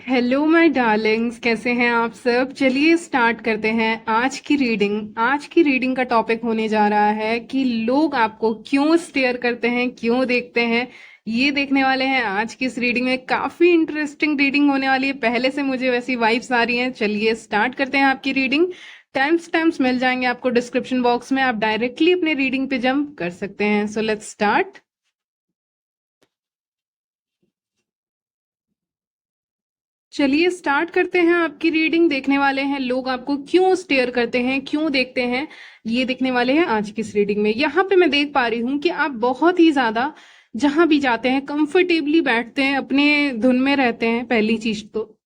Hello my Darling's, कैसे हैं आप सब। चलिए स्टार्ट करते हैं आज की रीडिंग का टॉपिक होने जा रहा है कि लोग आपको क्यों स्टेयर करते हैं, क्यों देखते हैं। ये देखने वाले हैं आज की इस रीडिंग में। काफी इंटरेस्टिंग रीडिंग होने वाली है, पहले से मुझे वैसी वाइब्स आ रही हैं। चलिए स्टार्ट करते हैं आपकी रीडिंग। टाइम्स मिल जाएंगे आपको डिस्क्रिप्शन बॉक्स में, आप डायरेक्टली अपने रीडिंग पे जंप कर सकते हैं। So let's start. चलिए स्टार्ट करते हैं आपकी रीडिंग। देखने वाले हैं लोग आपको क्यों स्टेयर करते हैं, क्यों देखते हैं। ये देखने वाले हैं आज की इस रीडिंग में। यहाँ पे मैं देख पा रही हूँ कि आप बहुत ही ज्यादा जहां भी जाते हैं कंफर्टेबली बैठते हैं, अपने धुन में रहते हैं। पहली चीज तो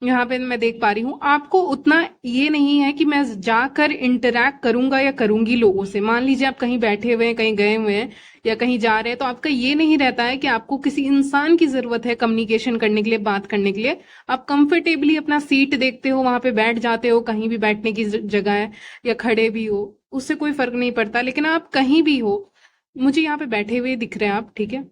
यहाँ पे मैं देख पा रही हूँ आपको उतना ये नहीं है कि मैं जाकर इंटरैक्ट करूंगा या करूंगी लोगों से। मान लीजिए आप कहीं बैठे हुए हैं, कहीं गए हुए हैं या कहीं जा रहे हैं, तो आपका ये नहीं रहता है कि आपको किसी इंसान की जरूरत है कम्युनिकेशन करने के लिए, बात करने के लिए। आप कंफर्टेबली अपना सीट देखते हो, वहां पे बैठ जाते हो। कहीं भी बैठने की जगह है या खड़े भी हो, उससे कोई फर्क नहीं पड़ता। लेकिन आप कहीं भी हो, मुझे यहाँ पे बैठे हुए दिख रहे हैं आप, ठीक है।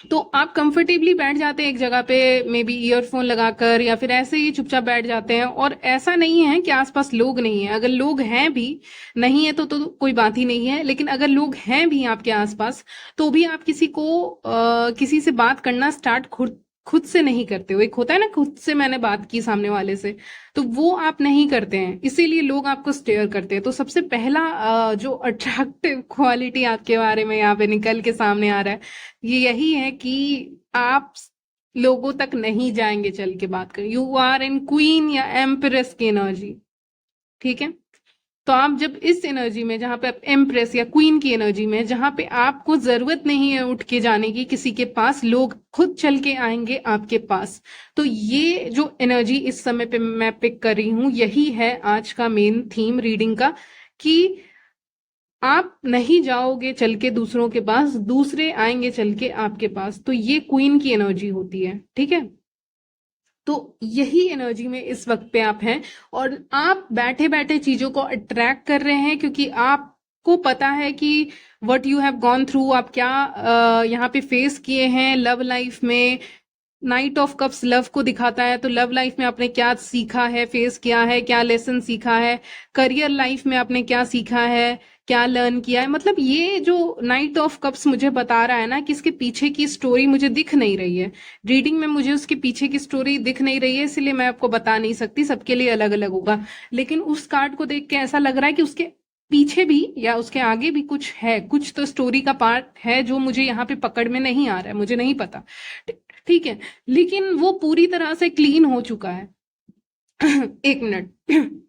तो आप कंफर्टेबली बैठ जाते हैं एक जगह पे, मे बी ईयरफोन लगाकर या फिर ऐसे ही चुपचाप बैठ जाते हैं। और ऐसा नहीं है कि आसपास लोग नहीं है। अगर लोग हैं भी, नहीं है तो कोई बात ही नहीं है। लेकिन अगर लोग हैं भी आपके आसपास, तो भी आप किसी को किसी से बात करना स्टार्ट खुद खुद से नहीं करते हो। एक होता है ना, खुद से मैंने बात की सामने वाले से, तो वो आप नहीं करते हैं, इसीलिए लोग आपको स्टेयर करते हैं। तो सबसे पहला जो अट्रैक्टिव क्वालिटी आपके बारे में यहाँ पे निकल के सामने आ रहा है, ये यही है कि आप लोगों तक नहीं जाएंगे चल के बात करें। यू आर इन क्वीन या एम्प्रेस की एनर्जी, ठीक है। तो आप जब इस एनर्जी में, जहां पे आप एम्प्रेस या क्वीन की एनर्जी में, जहां पे आपको जरूरत नहीं है उठ के जाने की किसी के पास, लोग खुद चल के आएंगे आपके पास। तो ये जो एनर्जी इस समय पे मैं पिक कर रही हूं, यही है आज का मेन थीम रीडिंग का, कि आप नहीं जाओगे चल के दूसरों के पास, दूसरे आएंगे चल के आपके पास। तो ये क्वीन की एनर्जी होती है, ठीक है। तो यही एनर्जी में इस वक्त पे आप हैं, और आप बैठे बैठे चीजों को अट्रैक्ट कर रहे हैं, क्योंकि आपको पता है कि what you have gone through, आप क्या यहाँ पे फेस किए हैं लव लाइफ में। नाइट ऑफ कप्स लव को दिखाता है, तो लव लाइफ में आपने क्या सीखा है, फेस किया है, क्या लेसन सीखा है। करियर लाइफ में आपने क्या सीखा है, क्या लर्न किया है। मतलब ये जो नाइट ऑफ कप्स मुझे बता रहा है ना, कि इसके पीछे की स्टोरी मुझे दिख नहीं रही है रीडिंग में, मुझे उसके पीछे की स्टोरी दिख नहीं रही है, इसलिए मैं आपको बता नहीं सकती, सबके लिए अलग अलग होगा। लेकिन उस कार्ड को देख के ऐसा लग रहा है कि उसके पीछे भी या उसके आगे भी कुछ है, कुछ तो स्टोरी का पार्ट है जो मुझे यहाँ पे पकड़ में नहीं आ रहा है, मुझे नहीं पता, ठीक है। लेकिन वो पूरी तरह से क्लीन हो चुका है। एक मिनट।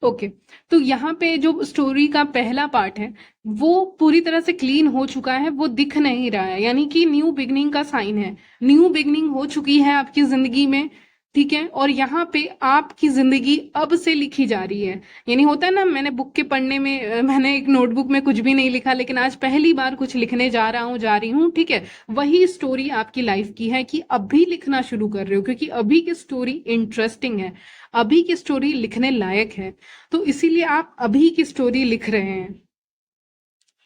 ओके। तो यहाँ पे जो स्टोरी का पहला पार्ट है, वो पूरी तरह से क्लीन हो चुका है, वो दिख नहीं रहा है, यानी कि न्यू बिगनिंग का साइन है। न्यू बिगनिंग हो चुकी है आपकी जिंदगी में, ठीक है। और यहाँ पे आपकी जिंदगी अब से लिखी जा रही है। यानी होता है ना, मैंने बुक के पढ़ने में मैंने एक नोटबुक में कुछ भी नहीं लिखा, लेकिन आज पहली बार कुछ लिखने जा रहा हूँ, जा रही हूँ, ठीक है। वही स्टोरी आपकी लाइफ की है कि अभी लिखना शुरू कर रहे हो, क्योंकि अभी की स्टोरी इंटरेस्टिंग है, अभी की स्टोरी लिखने लायक है। तो इसीलिए आप अभी की स्टोरी लिख रहे हैं।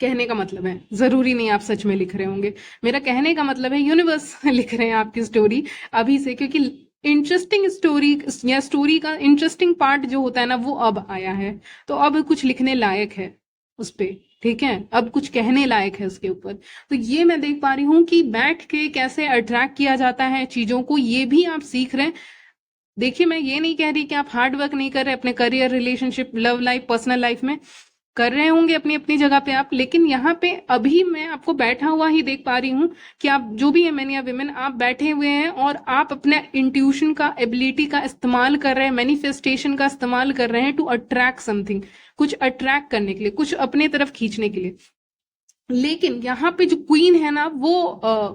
कहने का मतलब है, जरूरी नहीं आप सच में लिख रहे होंगे। मेरा कहने का मतलब है यूनिवर्स लिख रहे हैं आपकी स्टोरी अभी से, क्योंकि इंटरेस्टिंग स्टोरी या स्टोरी का इंटरेस्टिंग पार्ट जो होता है ना, वो अब आया है। तो अब कुछ लिखने लायक है उस पे, ठीक है। अब कुछ कहने लायक है उसके ऊपर। तो ये मैं देख पा रही हूँ कि बैठ के कैसे अट्रैक्ट किया जाता है चीजों को, ये भी आप सीख रहे हैं। देखिए, मैं ये नहीं कह रही कि आप हार्ड वर्क नहीं कर रहे अपने career, relationship, love life, personal life में। कर रहे होंगे अपनी अपनी जगह पे आप, लेकिन यहाँ पे अभी मैं आपको बैठा हुआ ही देख पा रही हूँ कि आप जो भी है, मैन या विमेन, आप बैठे हुए हैं और आप अपने इंट्यूशन का, एबिलिटी का इस्तेमाल कर रहे हैं, मैनिफेस्टेशन का इस्तेमाल कर रहे हैं टू अट्रैक्ट समथिंग, कुछ अट्रैक्ट करने के लिए, कुछ अपने तरफ खींचने के लिए। लेकिन यहाँ पे जो क्वीन है ना, वो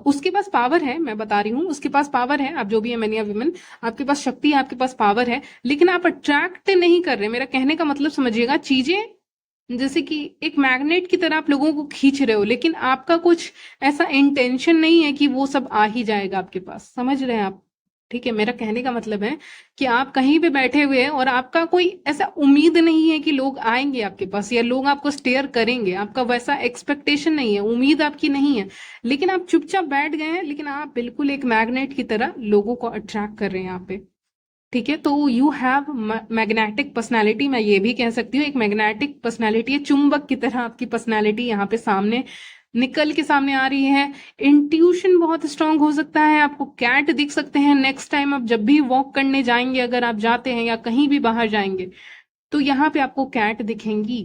उसके पास पावर है, मैं बता रही हूँ, उसके पास पावर है। आप जो भी है, मैन या विमेन, आपके पास शक्ति है, आपके पास पावर है, लेकिन आप अट्रैक्ट नहीं कर रहे। मेरा कहने का मतलब समझिएगा, चीजें जैसे कि एक मैग्नेट की तरह आप लोगों को खींच रहे हो, लेकिन आपका कुछ ऐसा इंटेंशन नहीं है कि वो सब आ ही जाएगा आपके पास। समझ रहे हैं आप? ठीक है, मेरा कहने का मतलब है कि आप कहीं पे बैठे हुए हैं और आपका कोई ऐसा उम्मीद नहीं है कि लोग आएंगे आपके पास या लोग आपको स्टेयर करेंगे, आपका वैसा एक्सपेक्टेशन नहीं है, उम्मीद आपकी नहीं है, लेकिन आप चुपचाप बैठ गए हैं, लेकिन आप बिल्कुल एक मैग्नेट की तरह लोगों को अट्रैक्ट कर रहे हैं यहाँ पे। ठीक है, तो यू हैव मैग्नेटिक पर्सनालिटी, मैं ये भी कह सकती हूँ एक मैग्नेटिक पर्सनालिटी है, चुंबक की तरह आपकी पर्सनालिटी यहाँ पे सामने निकल के सामने आ रही है। इंट्यूशन बहुत स्ट्रांग हो सकता है, आपको कैट दिख सकते हैं नेक्स्ट टाइम आप जब भी वॉक करने जाएंगे, अगर आप जाते हैं या कहीं भी बाहर जाएंगे तो यहाँ पे आपको कैट दिखेंगी।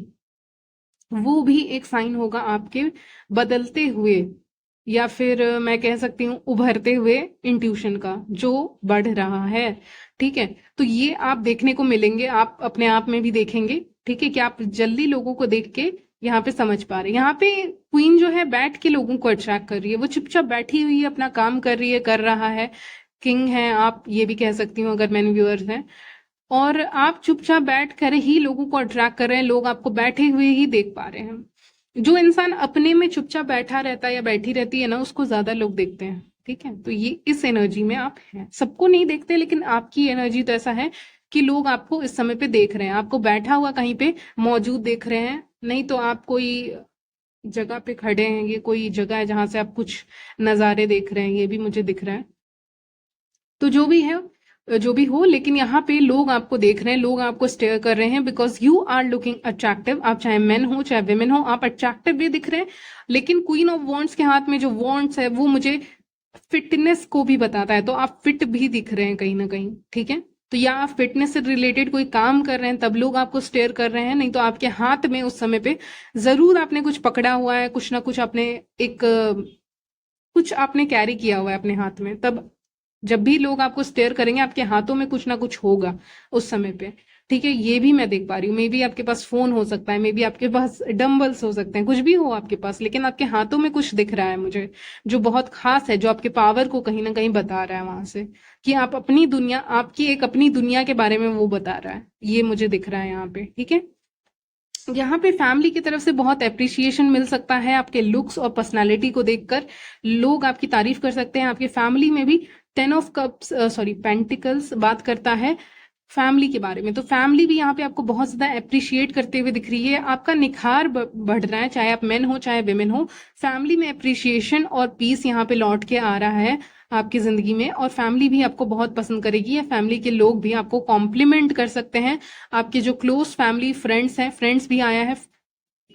वो भी एक साइन होगा आपके बदलते हुए या फिर मैं कह सकती हूँ उभरते हुए इंट्यूशन का जो बढ़ रहा है। ठीक है, तो ये आप देखने को मिलेंगे, आप अपने आप में भी देखेंगे। ठीक है, कि आप जल्दी लोगों को देख के यहाँ पे समझ पा रहे हैं। यहाँ पे क्वीन जो है बैठ के लोगों को अट्रैक्ट कर रही है, वो चुपचाप बैठी हुई है, अपना काम कर रही है, कर रहा है। किंग है आप, ये भी कह सकती हूँ अगर मैन व्यूअर्स हैं, और आप चुपचाप बैठ कर ही लोगों को अट्रैक्ट कर रहे हैं, लोग आपको बैठे हुए ही देख पा रहे हैं। जो इंसान अपने में चुपचाप बैठा रहता है या बैठी रहती है ना, उसको ज्यादा लोग देखते हैं। ठीक है, तो ये इस एनर्जी में आप हैं, सबको नहीं देखते लेकिन आपकी एनर्जी तो ऐसा है कि लोग आपको इस समय पे देख रहे हैं, आपको बैठा हुआ कहीं पे मौजूद देख रहे हैं, नहीं तो आप कोई जगह पे खड़े हैं, ये कोई जगह है जहां से आप कुछ नजारे देख रहे हैं, ये भी मुझे दिख रहा है। तो जो भी है, जो भी हो, लेकिन यहाँ पे लोग आपको देख रहे हैं, लोग आपको स्टेयर कर रहे हैं because you are looking attractive. आप चाहे मेन हो चाहे वेमेन हो, आप अट्रैक्टिव भी दिख रहे हैं। लेकिन क्वीन ऑफ वॉन्ड्स के हाथ में जो वॉन्ड्स है वो मुझे फिटनेस को भी बताता है, तो आप फिट भी दिख रहे हैं कहीं ना कहीं। ठीक है, तो या आप फिटनेस से रिलेटेड कोई काम कर रहे हैं तब लोग आपको स्टेयर कर रहे हैं, नहीं तो आपके हाथ में उस समय पे जरूर आपने कुछ पकड़ा हुआ है, कुछ ना कुछ आपने एक कुछ आपने कैरी किया हुआ है अपने हाथ में, तब जब भी लोग आपको स्टेयर करेंगे आपके हाथों में कुछ ना कुछ होगा उस समय पे। ठीक है, ये भी मैं देख पा रही हूँ, मे बी आपके पास फोन हो सकता है, मे बी आपके पास डंबल्स हो सकते हैं, कुछ भी हो आपके पास, लेकिन आपके हाथों में कुछ दिख रहा है मुझे जो बहुत खास है, जो आपके पावर को कहीं ना कहीं बता रहा है वहां से, कि आप अपनी दुनिया, आपकी एक अपनी दुनिया के बारे में वो बता रहा है, ये मुझे दिख रहा है यहाँ पे। ठीक है, यहाँ पे फैमिली की तरफ से बहुत अप्रिसिएशन मिल सकता है आपके लुक्स और पर्सनालिटी को देखकर, लोग आपकी तारीफ कर सकते हैं। आपके फैमिली में भी 10 ऑफ कप्स सॉरी पेंटिकल्स बात करता है फैमिली के बारे में, तो फैमिली भी यहाँ पे आपको बहुत ज्यादा अप्रिशिएट करते हुए दिख रही है, आपका निखार बढ़ रहा है, चाहे आप मेन हो चाहे वेमेन हो, फैमिली में अप्रिशिएशन और पीस यहाँ पे लौट के आ रहा है आपकी जिंदगी में, और फैमिली भी आपको बहुत पसंद करेगी, या फैमिली के लोग भी आपको कॉम्प्लीमेंट कर सकते हैं। आपके जो क्लोज फैमिली फ्रेंड्स हैं, फ्रेंड्स भी आया है,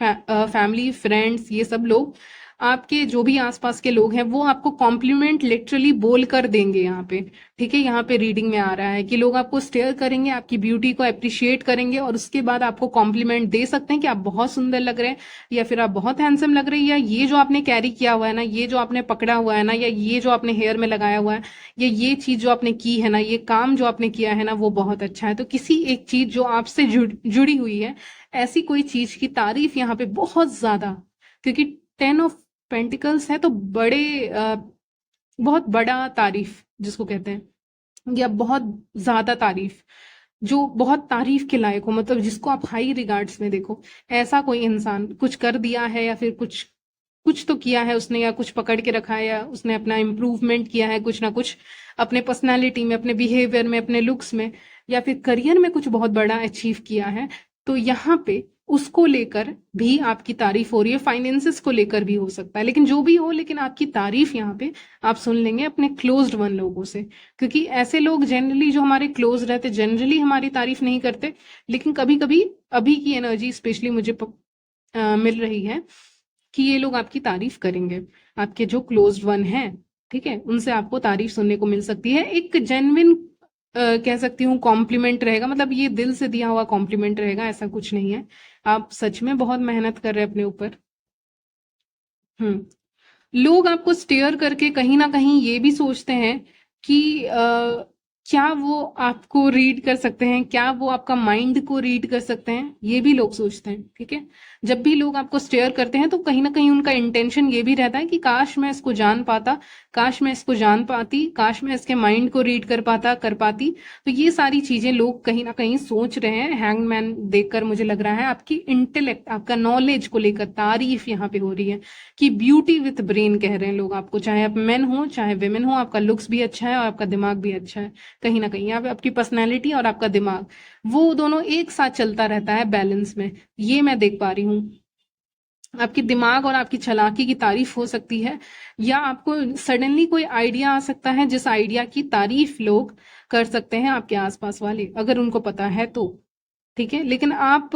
फैमिली फ्रेंड्स ये सब लोग, आपके जो भी आसपास के लोग हैं वो आपको कॉम्प्लीमेंट लिटरली बोल कर देंगे यहाँ पे। ठीक है, यहाँ पे रीडिंग में आ रहा है कि लोग आपको स्टेयर करेंगे, आपकी ब्यूटी को अप्रिशिएट करेंगे और उसके बाद आपको कॉम्प्लीमेंट दे सकते हैं कि आप बहुत सुंदर लग रहे हैं, या फिर आप बहुत हैंडसम लग रही है, या ये जो आपने कैरी किया हुआ है ना, ये जो आपने पकड़ा हुआ है ना, या ये जो आपने हेयर में लगाया हुआ है, या ये चीज जो आपने की है ना, ये काम जो आपने किया है ना, वो बहुत अच्छा है। तो किसी एक चीज जो आपसे जुड़ी हुई है, ऐसी कोई चीज की तारीफ यहाँ पे बहुत ज्यादा, क्योंकि 10 ऑफ पेंटिकल्स है तो बहुत बड़ा तारीफ जिसको कहते हैं, या बहुत ज्यादा तारीफ, जो बहुत तारीफ के लायक हो, मतलब जिसको आप हाई रिगार्ड्स में देखो, ऐसा कोई इंसान कुछ कर दिया है या फिर कुछ कुछ तो किया है उसने, या कुछ पकड़ के रखा है, या उसने अपना इम्प्रूवमेंट किया है कुछ ना कुछ अपने पर्सनालिटी में, अपने बिहेवियर में, अपने लुक्स में, या फिर करियर में कुछ बहुत बड़ा अचीव किया है, तो यहाँ पे उसको लेकर भी आपकी तारीफ हो रही है, फाइनेंसेस को लेकर भी हो सकता है, लेकिन जो भी हो, लेकिन आपकी तारीफ यहाँ पे आप सुन लेंगे अपने क्लोज्ड वन लोगों से, क्योंकि ऐसे लोग जनरली जो हमारे क्लोज रहते जनरली हमारी तारीफ नहीं करते, लेकिन कभी कभी अभी की एनर्जी स्पेशली मुझे मिल रही है कि ये लोग आपकी तारीफ करेंगे, आपके जो क्लोज्ड वन हैं। ठीक है, उनसे आपको तारीफ सुनने को मिल सकती है, एक जेन्युइन कह सकती हूँ कॉम्प्लीमेंट रहेगा, मतलब ये दिल से दिया हुआ कॉम्प्लीमेंट रहेगा, ऐसा कुछ नहीं है, आप सच में बहुत मेहनत कर रहे हैं अपने ऊपर। लोग आपको स्टेयर करके कहीं ना कहीं ये भी सोचते हैं कि क्या वो आपको रीड कर सकते हैं, क्या वो आपका माइंड को रीड कर सकते हैं, ये भी लोग सोचते हैं। ठीक है, जब भी लोग आपको स्टेयर करते हैं तो कहीं ना कहीं उनका इंटेंशन ये भी रहता है कि काश मैं इसको जान पाता, काश मैं इसको जान पाती, काश मैं इसके माइंड को रीड कर पाता, कर पाती। तो ये सारी चीजें लोग कहीं ना कहीं सोच रहे हैं। हैंगमैन देखकर मुझे लग रहा है आपकी इंटेलेक्ट, आपका नॉलेज को लेकर तारीफ यहाँ पे हो रही है कि ब्यूटी विथ ब्रेन कह रहे हैं लोग आपको, चाहे आप मेन हो चाहे वेमेन हो, आपका लुक्स भी अच्छा है और आपका दिमाग भी अच्छा है। कहीं ना कहीं यहाँ पे आपकी पर्सनैलिटी और आपका दिमाग, वो दोनों एक साथ चलता रहता है बैलेंस में, ये मैं देख पा रही हूँ। आपके दिमाग और आपकी चालाकी की तारीफ हो सकती है, या आपको सडनली कोई आइडिया आ सकता है जिस आइडिया की तारीफ लोग कर सकते हैं आपके आसपास वाले, अगर उनको पता है तो। ठीक है, लेकिन आप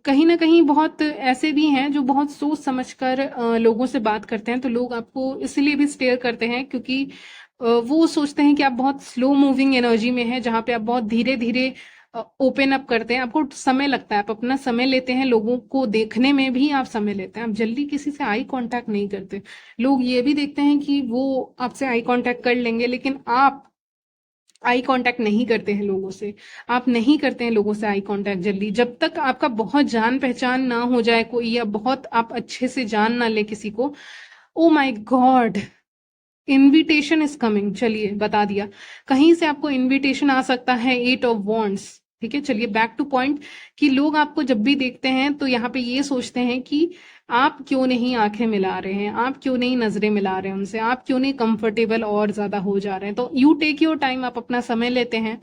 कहीं ना कहीं बहुत ऐसे भी हैं जो बहुत सोच समझकर लोगों से बात करते हैं, तो लोग आपको इसलिए भी स्टेयर करते हैं क्योंकि वो सोचते हैं कि आप बहुत स्लो मूविंग एनर्जी में हैं, जहाँ पे आप बहुत धीरे धीरे ओपन अप करते हैं, आपको समय लगता है, आप अपना समय लेते हैं, लोगों को देखने में भी आप समय लेते हैं, आप जल्दी किसी से आई कांटेक्ट नहीं करते। लोग ये भी देखते हैं कि वो आपसे आई कांटेक्ट कर लेंगे, लेकिन आप आई कांटेक्ट नहीं करते हैं लोगों से, आप नहीं करते हैं लोगों से आई कांटेक्ट जल्दी, जब तक आपका बहुत जान पहचान ना हो जाए कोई, या बहुत आप अच्छे से जान ना ले किसी को। Oh my God, invitation is coming, चलिए बता दिया, कहीं से आपको इनविटेशन आ सकता है, 8 ऑफ वॉन्ड्स। ठीक है, चलिए बैक टू पॉइंट, कि लोग आपको जब भी देखते हैं तो यहाँ पे ये सोचते हैं कि आप क्यों नहीं आंखें मिला रहे हैं, आप क्यों नहीं नजरें मिला रहे हैं उनसे, आप क्यों नहीं कंफर्टेबल और ज्यादा हो जा रहे हैं। तो यू टेक योर टाइम, आप अपना समय लेते हैं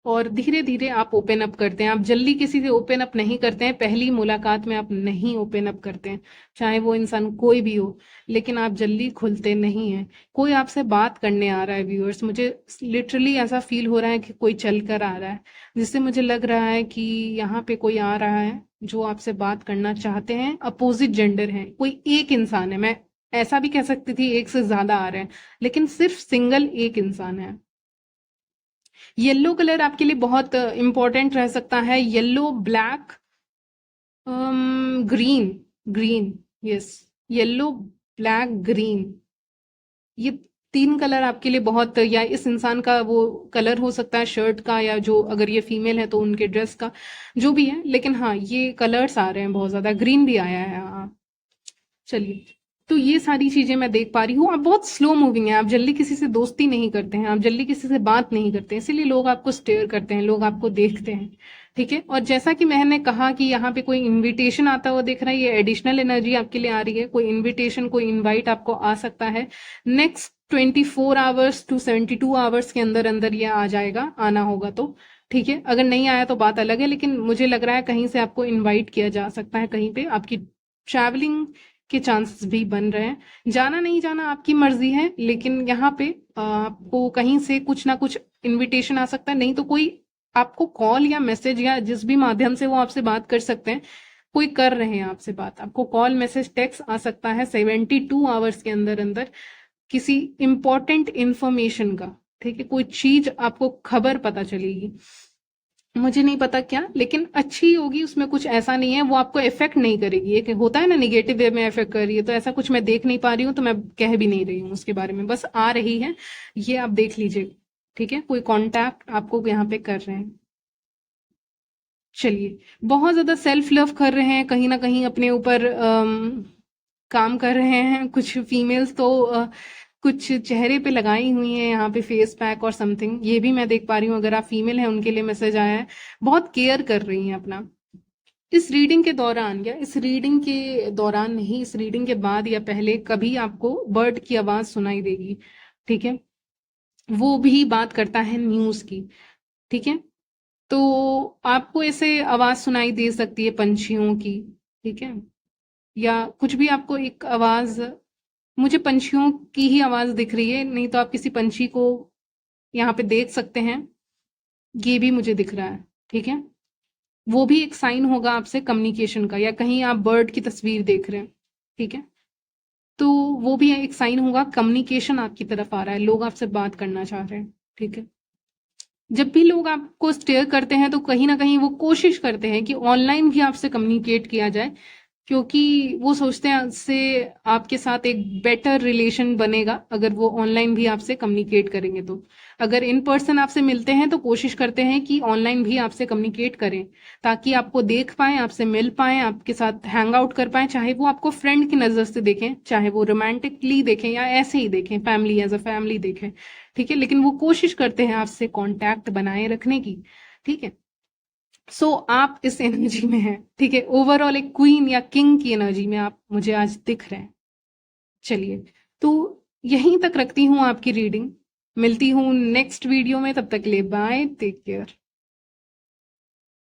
और धीरे धीरे आप ओपन अप करते हैं। आप जल्दी किसी से ओपन अप नहीं करते हैं, पहली मुलाकात में आप नहीं ओपन अप करते हैं, चाहे वो इंसान कोई भी हो, लेकिन आप जल्दी खुलते नहीं हैं। कोई आपसे बात करने आ रहा है व्यूअर्स, मुझे लिटरली ऐसा फील हो रहा है कि कोई चल कर आ रहा है, जिससे मुझे लग रहा है कि यहाँ पे कोई आ रहा है जो आपसे बात करना चाहते हैं, अपोजिट जेंडर है, कोई एक इंसान है, मैं ऐसा भी कह सकती थी एक से ज्यादा आ रहे हैं, लेकिन सिर्फ सिंगल एक इंसान है। येलो कलर आपके लिए बहुत इंपॉर्टेंट रह सकता है, yellow, black, green, green, yes, yellow, black, green, ये 3 कलर आपके लिए बहुत, या इस इंसान का वो कलर हो सकता है शर्ट का, या जो अगर ये फीमेल है तो उनके ड्रेस का, जो भी है, लेकिन हाँ ये कलर्स आ रहे हैं बहुत ज्यादा, ग्रीन भी आया है, हाँ। चलिए, तो ये सारी चीजें मैं देख पा रही हूँ। आप बहुत स्लो मूविंग है, आप जल्दी किसी से दोस्ती नहीं करते हैं, आप जल्दी किसी से बात नहीं करते हैं, इसीलिए लोग आपको स्टेयर करते हैं, लोग आपको देखते हैं। ठीक है, और जैसा कि मैंने कहा कि यहाँ पे कोई इनविटेशन आता हुआ दिख रहा है, ये एडिशनल एनर्जी आपके लिए आ रही है, कोई इन्विटेशन, कोई इन्वाइट आपको आ सकता है नेक्स्ट 24 आवर्स टू 72 आवर्स के अंदर अंदर ये आ जाएगा, आना होगा तो। ठीक है, अगर नहीं आया तो बात अलग है, लेकिन मुझे लग रहा है कहीं से आपको इनवाइट किया जा सकता है, कहीं पे आपकी ट्रैवलिंग के चांसेस भी बन रहे हैं। जाना नहीं जाना आपकी मर्जी है, लेकिन यहाँ पे आपको कहीं से कुछ ना कुछ इनविटेशन आ सकता है, नहीं तो कोई आपको कॉल या मैसेज या जिस भी माध्यम से वो आपसे बात कर सकते हैं, कोई कर रहे हैं आपसे बात, आपको कॉल मैसेज टेक्स्ट आ सकता है 72 आवर्स के अंदर अंदर, किसी इंपॉर्टेंट इंफॉर्मेशन का। ठीक है, कोई चीज आपको खबर पता चलेगी, मुझे नहीं पता क्या, लेकिन अच्छी होगी, उसमें कुछ ऐसा नहीं है, वो आपको इफेक्ट नहीं करेगी, एक होता है ना निगेटिव वे में इफेक्ट कर रही है, तो ऐसा कुछ मैं देख नहीं पा रही हूँ, तो मैं कह भी नहीं रही हूँ उसके बारे में, बस आ रही है, ये आप देख लीजिए। ठीक है, कोई कांटेक्ट आपको यहाँ पे कर रहे हैं। चलिए, बहुत ज्यादा सेल्फ लव कर रहे हैं, कहीं ना कहीं अपने ऊपर काम कर रहे हैं कुछ फीमेल्स तो, कुछ चेहरे पे लगाई हुई हैं यहाँ पे फेस पैक और समथिंग, ये भी मैं देख पा रही हूँ, अगर आप फीमेल हैं उनके लिए मैसेज आया है, बहुत केयर कर रही हैं अपना। इस रीडिंग के दौरान, या इस रीडिंग के दौरान नहीं, इस रीडिंग के बाद या पहले कभी आपको बर्ड की आवाज सुनाई देगी। ठीक है, वो भी बात करता है न्यूज की। ठीक है, तो आपको ऐसे आवाज सुनाई दे सकती है पंछियों की। ठीक है, या कुछ भी आपको एक आवाज, मुझे पंछियों की ही आवाज दिख रही है, नहीं तो आप किसी पंछी को यहाँ पे देख सकते हैं, ये भी मुझे दिख रहा है। ठीक है, वो भी एक साइन होगा आपसे कम्युनिकेशन का, या कहीं आप बर्ड की तस्वीर देख रहे हैं। ठीक है, तो वो भी एक साइन होगा, कम्युनिकेशन आपकी तरफ आ रहा है, लोग आपसे बात करना चाह रहे हैं। ठीक है, जब भी लोग आपको स्टेयर करते हैं तो कहीं ना कहीं वो कोशिश करते हैं कि ऑनलाइन भी आपसे कम्युनिकेट किया जाए, क्योंकि वो सोचते हैं उससे आपके साथ एक बेटर रिलेशन बनेगा अगर वो ऑनलाइन भी आपसे कम्युनिकेट करेंगे तो। अगर इन पर्सन आपसे मिलते हैं तो कोशिश करते हैं कि ऑनलाइन भी आपसे कम्युनिकेट करें, ताकि आपको देख पाएँ, आपसे मिल पाएँ, आपके साथ हैंग आउट कर पाएँ, चाहे वो आपको फ्रेंड की नज़र से देखें, चाहे वो रोमांटिकली देखें या ऐसे ही देखें, फैमिली एज़ अ फैमिली देखें, ठीक है? लेकिन वो कोशिश करते हैं आपसे कॉन्टैक्ट बनाए रखने की, ठीक है? सो आप इस एनर्जी में हैं, ठीक है? ओवरऑल एक क्वीन या किंग की एनर्जी में आप मुझे आज दिख रहे हैं। चलिए, तो यहीं तक रखती हूँ आपकी रीडिंग। मिलती हूँ नेक्स्ट वीडियो में, तब तक के लिए बाय, टेक केयर।